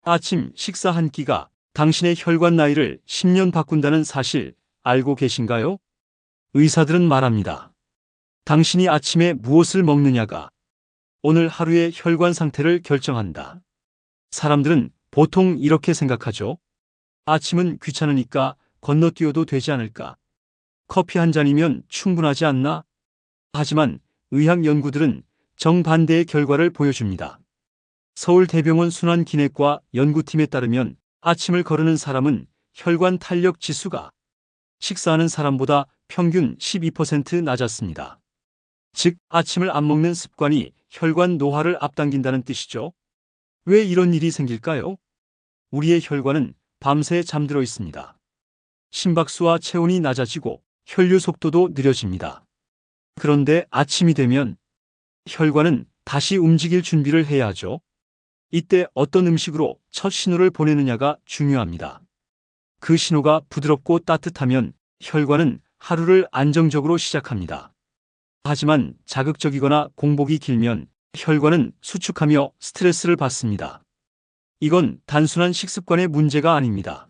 아침 식사 한 끼가 당신의 혈관 나이를 10년 바꾼다는 사실 알고 계신가요? 의사들은 말합니다. 당신이 아침에 무엇을 먹느냐가 오늘 하루의 혈관 상태를 결정한다. 사람들은 보통 이렇게 생각하죠. 아침은 귀찮으니까 건너뛰어도 되지 않을까? 커피 한 잔이면 충분하지 않나? 하지만 의학 연구들은 정반대의 결과를 보여줍니다. 서울대병원 순환기내과 연구팀에 따르면 아침을 거르는 사람은 혈관 탄력 지수가 식사하는 사람보다 평균 12% 낮았습니다. 즉, 아침을 안 먹는 습관이 혈관 노화를 앞당긴다는 뜻이죠. 왜 이런 일이 생길까요? 우리의 혈관은 밤새 잠들어 있습니다. 심박수와 체온이 낮아지고 혈류 속도도 느려집니다. 그런데 아침이 되면 혈관은 다시 움직일 준비를 해야 하죠. 이때 어떤 음식으로 첫 신호를 보내느냐가 중요합니다. 그 신호가 부드럽고 따뜻하면 혈관은 하루를 안정적으로 시작합니다. 하지만 자극적이거나 공복이 길면 혈관은 수축하며 스트레스를 받습니다. 이건 단순한 식습관의 문제가 아닙니다.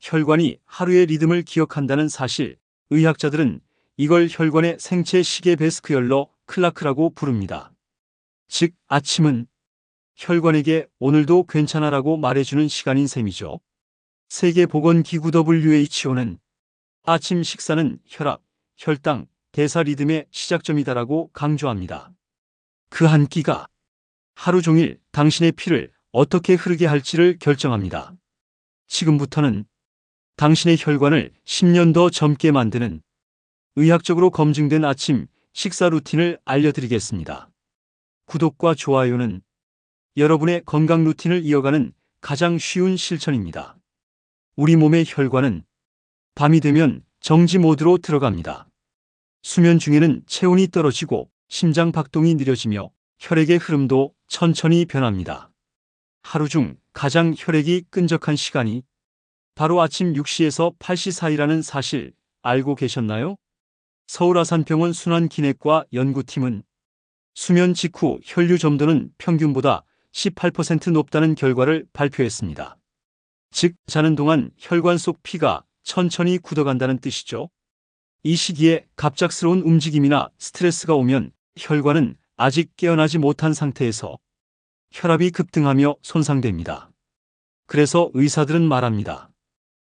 혈관이 하루의 리듬을 기억한다는 사실, 의학자들은 이걸 혈관의 생체 시계 베스크열러 클라크라고 부릅니다. 즉, 아침은 혈관에게 오늘도 괜찮아라고 말해주는 시간인 셈이죠. 세계보건기구 WHO는 아침 식사는 혈압, 혈당, 대사 리듬의 시작점이다라고 강조합니다. 그 한 끼가 하루 종일 당신의 피를 어떻게 흐르게 할지를 결정합니다. 지금부터는 당신의 혈관을 10년 더 젊게 만드는 의학적으로 검증된 아침 식사 루틴을 알려드리겠습니다. 구독과 좋아요는 여러분의 건강 루틴을 이어가는 가장 쉬운 실천입니다. 우리 몸의 혈관은 밤이 되면 정지 모드로 들어갑니다. 수면 중에는 체온이 떨어지고 심장 박동이 느려지며 혈액의 흐름도 천천히 변합니다. 하루 중 가장 혈액이 끈적한 시간이 바로 아침 6시에서 8시 사이라는 사실 알고 계셨나요? 서울아산병원 순환기내과 연구팀은 수면 직후 혈류 점도는 평균보다 18% 높다는 결과를 발표했습니다. 즉, 자는 동안 혈관 속 피가 천천히 굳어간다는 뜻이죠. 이 시기에 갑작스러운 움직임이나 스트레스가 오면 혈관은 아직 깨어나지 못한 상태에서 혈압이 급등하며 손상됩니다. 그래서 의사들은 말합니다.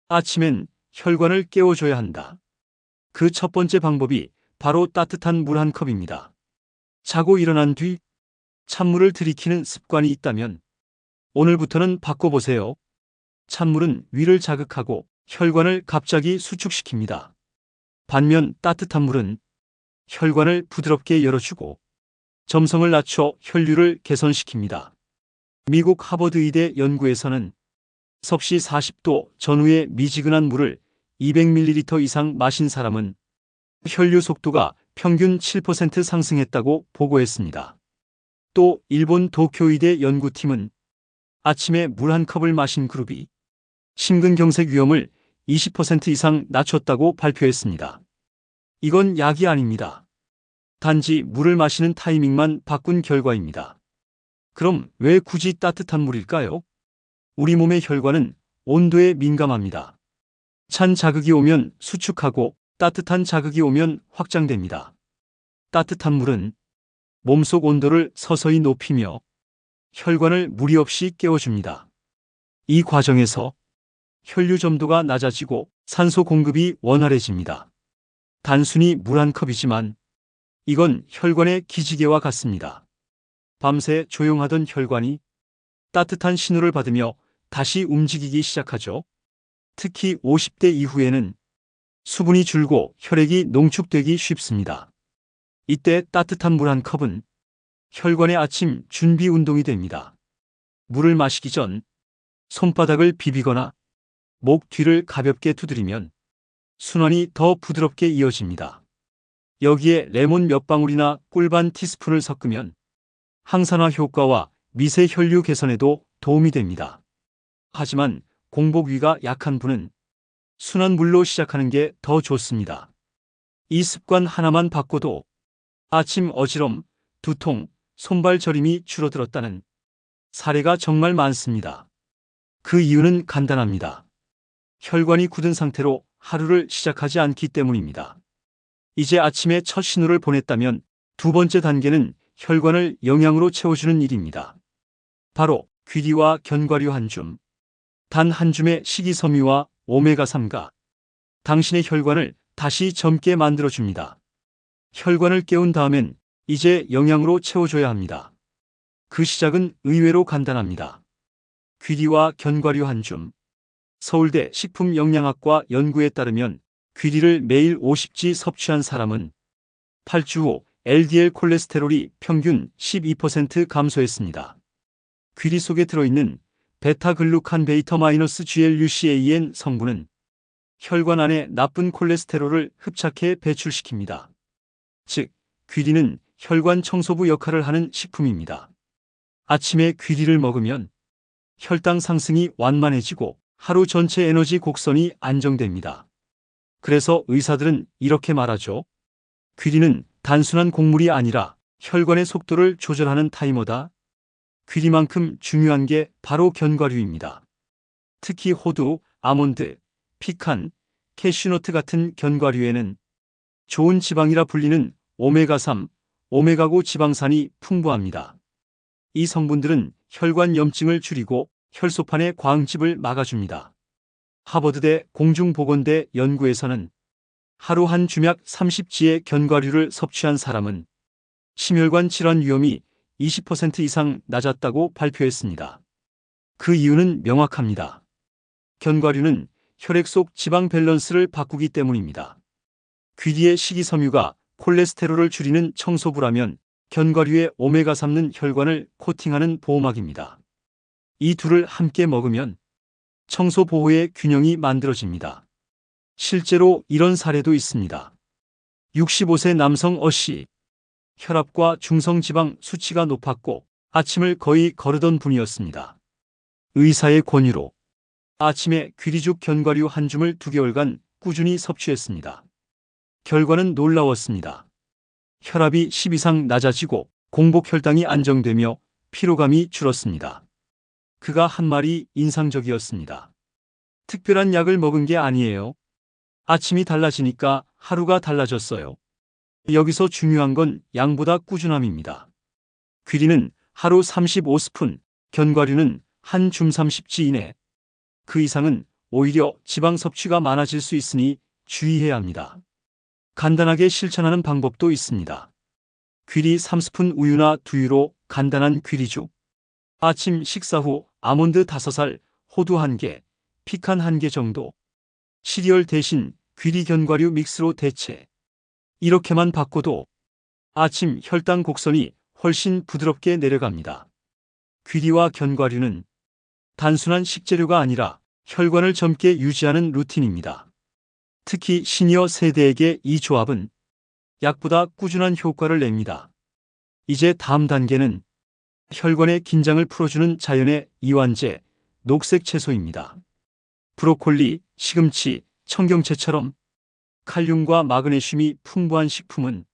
아침엔 혈관을 깨워줘야 한다. 그 첫 번째 방법이 바로 따뜻한 물 한 컵입니다. 자고 일어난 뒤 찬물을 들이키는 습관이 있다면 오늘부터는 바꿔보세요. 찬물은 위를 자극하고 혈관을 갑자기 수축시킵니다. 반면 따뜻한 물은 혈관을 부드럽게 열어주고 점성을 낮춰 혈류를 개선시킵니다. 미국 하버드 의대 연구에서는 섭씨 40도 전후의 미지근한 물을 200ml 이상 마신 사람은 혈류 속도가 평균 7% 상승했다고 보고했습니다. 또 일본 도쿄의대 연구팀은 아침에 물 한 컵을 마신 그룹이 심근경색 위험을 20% 이상 낮췄다고 발표했습니다. 이건 약이 아닙니다. 단지 물을 마시는 타이밍만 바꾼 결과입니다. 그럼 왜 굳이 따뜻한 물일까요? 우리 몸의 혈관은 온도에 민감합니다. 찬 자극이 오면 수축하고 따뜻한 자극이 오면 확장됩니다. 따뜻한 물은 몸속 온도를 서서히 높이며 혈관을 무리 없이 깨워줍니다. 이 과정에서 혈류 점도가 낮아지고 산소 공급이 원활해집니다. 단순히 물 한 컵이지만 이건 혈관의 기지개와 같습니다. 밤새 조용하던 혈관이 따뜻한 신호를 받으며 다시 움직이기 시작하죠. 특히 50대 이후에는 수분이 줄고 혈액이 농축되기 쉽습니다. 이때 따뜻한 물 한 컵은 혈관의 아침 준비 운동이 됩니다. 물을 마시기 전 손바닥을 비비거나 목 뒤를 가볍게 두드리면 순환이 더 부드럽게 이어집니다. 여기에 레몬 몇 방울이나 꿀 반 티스푼을 섞으면 항산화 효과와 미세 혈류 개선에도 도움이 됩니다. 하지만 공복위가 약한 분은 순한 물로 시작하는 게 더 좋습니다. 이 습관 하나만 바꿔도 아침 어지럼, 두통, 손발 저림이 줄어들었다는 사례가 정말 많습니다. 그 이유는 간단합니다. 혈관이 굳은 상태로 하루를 시작하지 않기 때문입니다. 이제 아침에 첫 신호를 보냈다면 두 번째 단계는 혈관을 영양으로 채워주는 일입니다. 바로 귀리와 견과류 한 줌. 단 한 줌의 식이섬유와 오메가3가 당신의 혈관을 다시 젊게 만들어줍니다. 혈관을 깨운 다음엔 이제 영양으로 채워줘야 합니다. 그 시작은 의외로 간단합니다. 귀리와 견과류 한 줌. 서울대 식품영양학과 연구에 따르면 귀리를 매일 50지 섭취한 사람은 8주 후 LDL 콜레스테롤이 평균 12% 감소했습니다. 귀리 속에 들어있는 베타글루칸베이터-GLUCAN 성분은 혈관 안에 나쁜 콜레스테롤을 흡착해 배출시킵니다. 즉, 귀리는 혈관 청소부 역할을 하는 식품입니다. 아침에 귀리를 먹으면 혈당 상승이 완만해지고 하루 전체 에너지 곡선이 안정됩니다. 그래서 의사들은 이렇게 말하죠. 귀리는 단순한 곡물이 아니라 혈관의 속도를 조절하는 타이머다. 귀리만큼 중요한 게 바로 견과류입니다. 특히 호두, 아몬드, 피칸, 캐슈너트 같은 견과류에는 좋은 지방이라 불리는 오메가3, 오메가9 지방산이 풍부합니다. 이 성분들은 혈관 염증을 줄이고 혈소판의 광집을 막아줍니다. 하버드대 공중보건대 연구에서는 하루 한 주맥 30지의 견과류를 섭취한 사람은 심혈관 질환 위험이 20% 이상 낮았다고 발표했습니다. 그 이유는 명확합니다. 견과류는 혈액 속 지방 밸런스를 바꾸기 때문입니다. 귀리의 식이섬유가 콜레스테롤을 줄이는 청소부라면 견과류의 오메가3는 혈관을 코팅하는 보호막입니다. 이 둘을 함께 먹으면 청소 보호의 균형이 만들어집니다. 실제로 이런 사례도 있습니다. 65세 남성 어씨. 혈압과 중성지방 수치가 높았고 아침을 거의 거르던 분이었습니다. 의사의 권유로 아침에 귀리죽 견과류 한 줌을 2개월간 꾸준히 섭취했습니다. 결과는 놀라웠습니다. 혈압이 10 이상 낮아지고 공복혈당이 안정되며 피로감이 줄었습니다. 그가 한 말이 인상적이었습니다. 특별한 약을 먹은 게 아니에요. 아침이 달라지니까 하루가 달라졌어요. 여기서 중요한 건 양보다 꾸준함입니다. 귀리는 하루 35스푼, 견과류는 한 줌 30지 이내. 그 이상은 오히려 지방 섭취가 많아질 수 있으니 주의해야 합니다. 간단하게 실천하는 방법도 있습니다. 귀리 3스푼 우유나 두유로 간단한 귀리죽. 아침 식사 후 아몬드 5알, 호두 1개, 피칸 1개 정도. 시리얼 대신 귀리 견과류 믹스로 대체. 이렇게만 바꿔도 아침 혈당 곡선이 훨씬 부드럽게 내려갑니다. 귀리와 견과류는 단순한 식재료가 아니라 혈관을 젊게 유지하는 루틴입니다. 특히 시니어 세대에게 이 조합은 약보다 꾸준한 효과를 냅니다. 이제 다음 단계는 혈관의 긴장을 풀어주는 자연의 이완제, 녹색 채소입니다. 브로콜리, 시금치, 청경채처럼 칼륨과 마그네슘이 풍부한 식품은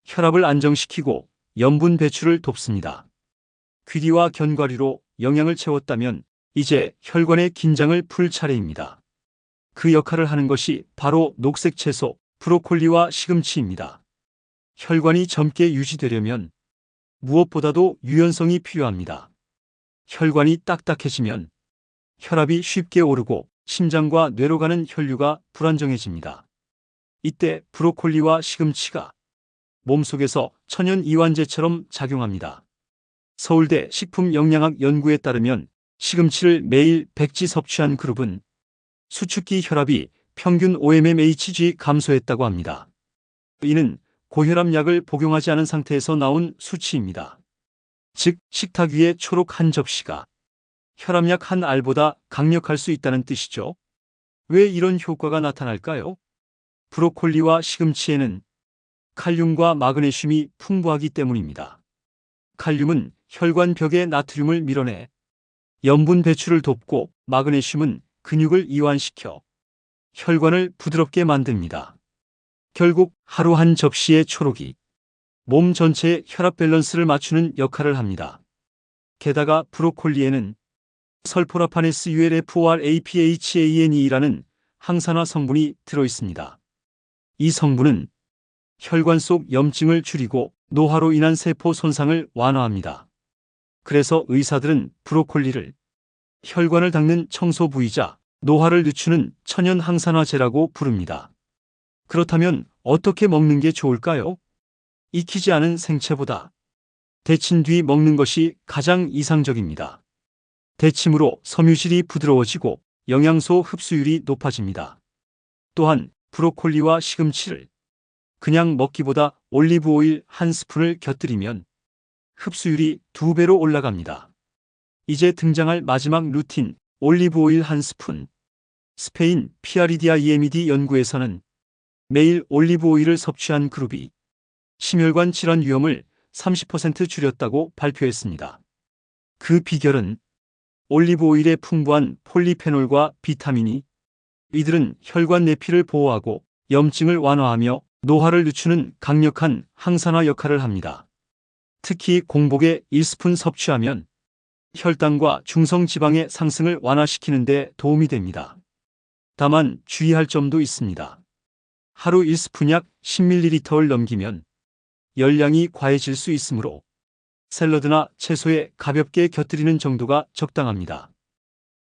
혈압을 안정시키고 염분 배출을 돕습니다. 귀리와 견과류로 영양을 채웠다면 이제 혈관의 긴장을 풀 차례입니다. 그 역할을 하는 것이 바로 녹색 채소, 브로콜리와 시금치입니다. 혈관이 젊게 유지되려면 무엇보다도 유연성이 필요합니다. 혈관이 딱딱해지면 혈압이 쉽게 오르고 심장과 뇌로 가는 혈류가 불안정해집니다. 이때 브로콜리와 시금치가 몸속에서 천연 이완제처럼 작용합니다. 서울대 식품영양학 연구에 따르면 시금치를 매일 100지 섭취한 그룹은 수축기 혈압이 평균 5mmHg 감소했다고 합니다. 이는 고혈압 약을 복용하지 않은 상태에서 나온 수치입니다. 즉, 식탁 위에 초록 한 접시가 혈압약 한 알보다 강력할 수 있다는 뜻이죠. 왜 이런 효과가 나타날까요? 브로콜리와 시금치에는 칼륨과 마그네슘이 풍부하기 때문입니다. 칼륨은 혈관 벽에 나트륨을 밀어내 염분 배출을 돕고 마그네슘은 근육을 이완시켜 혈관을 부드럽게 만듭니다. 결국 하루 한 접시의 초록이 몸 전체의 혈압 밸런스를 맞추는 역할을 합니다. 게다가 브로콜리에는 설포라파네스 ULFORAPHANE라는 항산화 성분이 들어있습니다. 이 성분은 혈관 속 염증을 줄이고 노화로 인한 세포 손상을 완화합니다. 그래서 의사들은 브로콜리를 혈관을 닦는 청소 부위자, 노화를 늦추는 천연 항산화제라고 부릅니다. 그렇다면 어떻게 먹는 게 좋을까요? 익히지 않은 생채보다 데친 뒤 먹는 것이 가장 이상적입니다. 데침으로 섬유질이 부드러워지고 영양소 흡수율이 높아집니다. 또한 브로콜리와 시금치를 그냥 먹기보다 올리브 오일 한 스푼을 곁들이면 흡수율이 2배로 올라갑니다. 이제 등장할 마지막 루틴, 올리브 오일 한 스푼. 스페인 피아리디아 EMED 연구에서는 매일 올리브 오일을 섭취한 그룹이 심혈관 질환 위험을 30% 줄였다고 발표했습니다. 그 비결은 올리브 오일의 풍부한 폴리페놀과 비타민이 이들은 혈관 내피를 보호하고 염증을 완화하며 노화를 늦추는 강력한 항산화 역할을 합니다. 특히 공복에 1스푼 섭취하면 혈당과 중성지방의 상승을 완화시키는 데 도움이 됩니다. 다만 주의할 점도 있습니다. 하루 1스푼 약 10ml를 넘기면 열량이 과해질 수 있으므로 샐러드나 채소에 가볍게 곁들이는 정도가 적당합니다.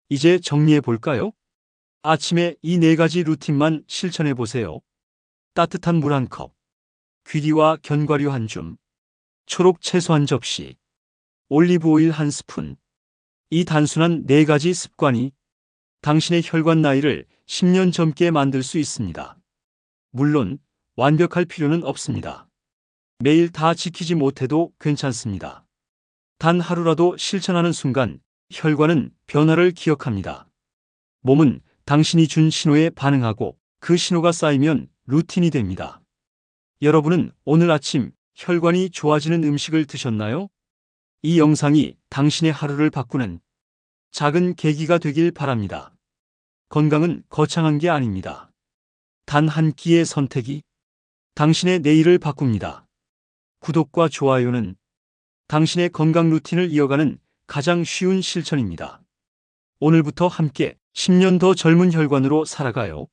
이제 정리해 볼까요? 아침에 이 4가지 루틴만 실천해 보세요. 따뜻한 물 1컵, 귀리와 견과류 1줌, 초록 채소 1접시, 올리브 오일 1스푼. 이 단순한 4가지 습관이 당신의 혈관 나이를 10년 젊게 만들 수 있습니다. 물론 완벽할 필요는 없습니다. 매일 다 지키지 못해도 괜찮습니다. 단 하루라도 실천하는 순간 혈관은 변화를 기억합니다. 몸은 당신이 준 신호에 반응하고 그 신호가 쌓이면 루틴이 됩니다. 여러분은 오늘 아침 혈관이 좋아지는 음식을 드셨나요? 이 영상이 당신의 하루를 바꾸는 작은 계기가 되길 바랍니다. 건강은 거창한 게 아닙니다. 단 한 끼의 선택이 당신의 내일을 바꿉니다. 구독과 좋아요는 당신의 건강 루틴을 이어가는 가장 쉬운 실천입니다. 오늘부터 함께 10년 더 젊은 혈관으로 살아가요.